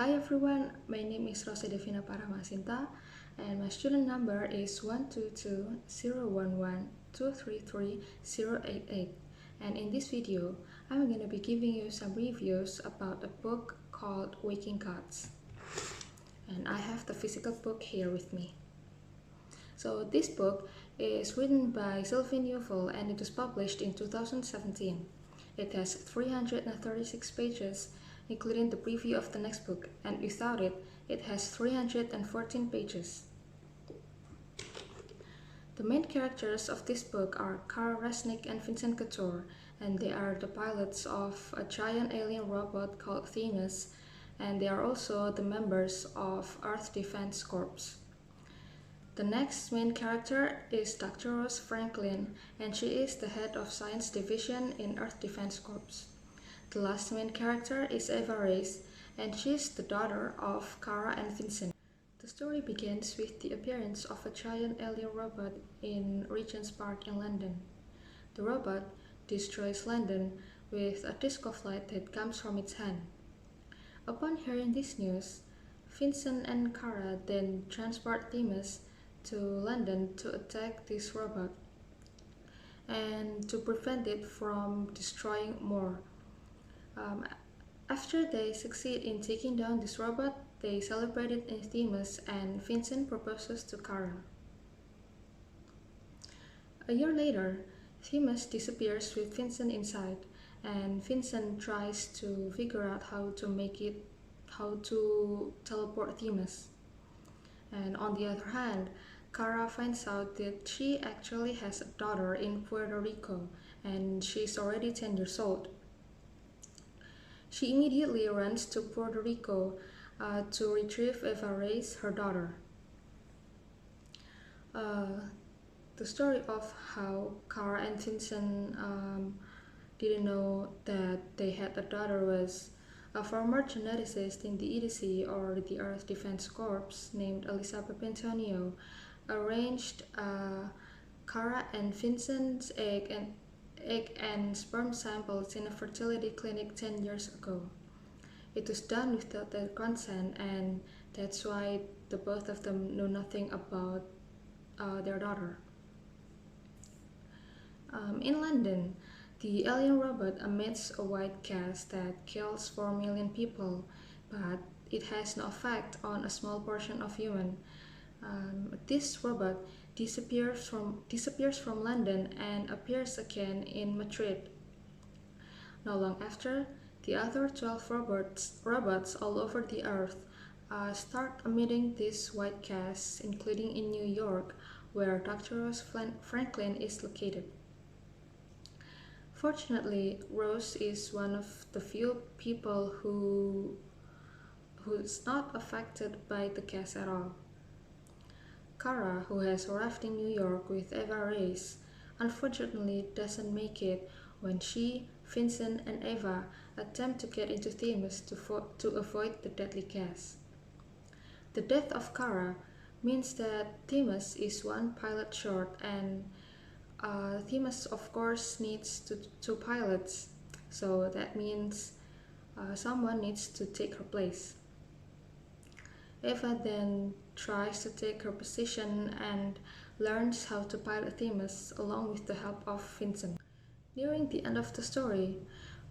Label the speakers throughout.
Speaker 1: Hi everyone, my name is Rosa Devina Paramasinta and my student number is 122-011-233-088, and in this video I'm going to be giving you some reviews about a book called Waking Gods, and I have the physical book here with me. So this book is written by Sylvain Neuvel and it was published in 2017. It has 336 pages, including the preview of the next book, and without it, it has 314 pages. The main characters of this book are Kara Resnick and Vincent Couture, and they are the pilots of a giant alien robot called Themis, and they are also the members of Earth Defense Corps. The next main character is Dr. Rose Franklin, and she is the head of Science Division in Earth Defense Corps. The last main character is Eva Reyes, and she is the daughter of Kara and Vincent. The story begins with the appearance of a giant alien robot in Regent's Park in London. The robot destroys London with a disc of light that comes from its hand. Upon hearing this news, Vincent and Kara then transport Themis to London to attack this robot and to prevent it from destroying more. After they succeed in taking down this robot, they celebrate it in Themis and Vincent proposes to Kara. A year later, Themis disappears with Vincent inside, and Vincent tries to figure out how to teleport Themis. And on the other hand, Kara finds out that she actually has a daughter in Puerto Rico, and she's already 10 years old. She immediately runs to Puerto Rico to retrieve Eva Reyes, her daughter. The story of how Kara and Vincent didn't know that they had a daughter was a former geneticist in the EDC, or the Earth Defense Corps, named Elizabeth Antonio, arranged Kara and Vincent's egg and sperm samples in a fertility clinic 10 years ago. It was done without their consent, and that's why the both of them know nothing about their daughter. In London, the alien robot emits a white gas that kills 4 million people, but it has no effect on a small portion of humans. This robot disappears from London and appears again in Madrid. Not long after, the other 12 robots all over the Earth start emitting this white gas, including in New York, where Dr. Rose Franklin is located. Fortunately, Rose is one of the few people who's not affected by the gas at all. Kara, who has arrived in New York with Eva Reyes, unfortunately doesn't make it when she, Vincent, and Eva attempt to get into Themis to avoid the deadly gas. The death of Kara means that Themis is one pilot short, and Themis of course needs two pilots, so that means someone needs to take her place. Eva then tries to take her position and learns how to pilot Themis along with the help of Vincent. Nearing the end of the story,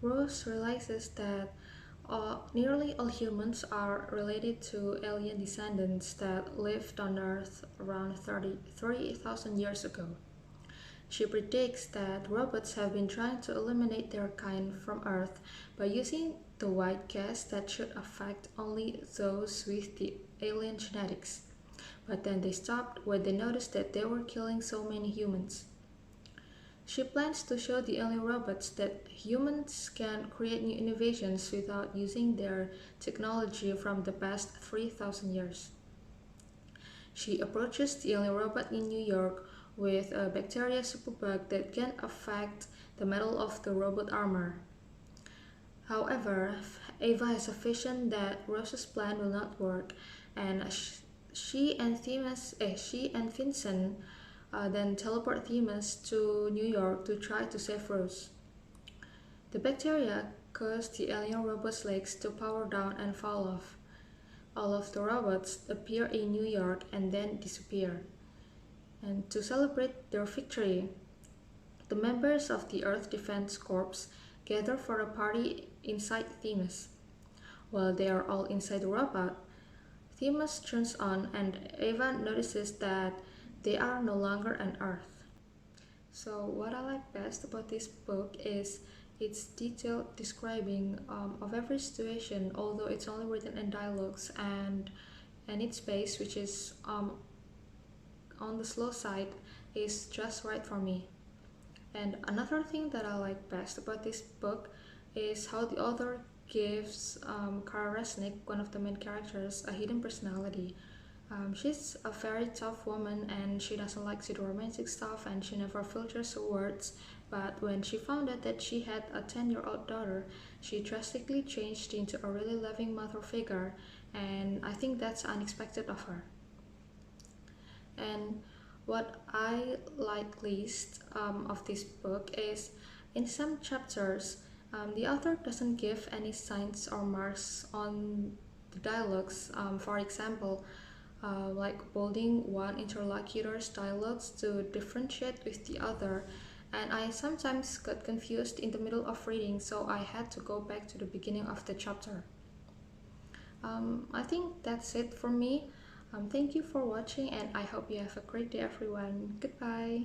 Speaker 1: Rose realizes that nearly all humans are related to alien descendants that lived on Earth around 30,000 years ago. She predicts that robots have been trying to eliminate their kind from Earth by using the white gas that should affect only those with the alien genetics. But then they stopped when they noticed that they were killing so many humans. She plans to show the alien robots that humans can create new innovations without using their technology from the past 3,000 years. She approaches the alien robot in New York with a bacteria superbug that can affect the metal of the robot armor. However, Eva has a vision that Rose's plan will not work, and she and Vincent then teleport Themis to New York to try to save Rose. The bacteria cause the alien robot's legs to power down and fall off, All of the robots appear in New York and then disappear. And to celebrate their victory, the members of the Earth Defense Corps gather for a party inside Themis. While they are all inside the robot, Themis turns on and Eva notices that they are no longer on Earth. So what I like best about this book is its detailed describing of every situation, although it's only written in dialogues, and its pace, which is on the slow side, is just right for me. And another thing that I like best about this book is how the author gives Kara Resnick, one of the main characters, a hidden personality. She's a very tough woman and she doesn't like to do romantic stuff and she never filters her words. But when she found out that she had a 10-year-old daughter, she drastically changed into a really loving mother figure, and I think that's unexpected of her. And what I like least of this book is in some chapters, the author doesn't give any signs or marks on the dialogues. For example, like bolding one interlocutor's dialogues to differentiate with the other. And I sometimes got confused in the middle of reading, so I had to go back to the beginning of the chapter. I think that's it for me. Thank you for watching, and I hope you have a great day, everyone. Goodbye.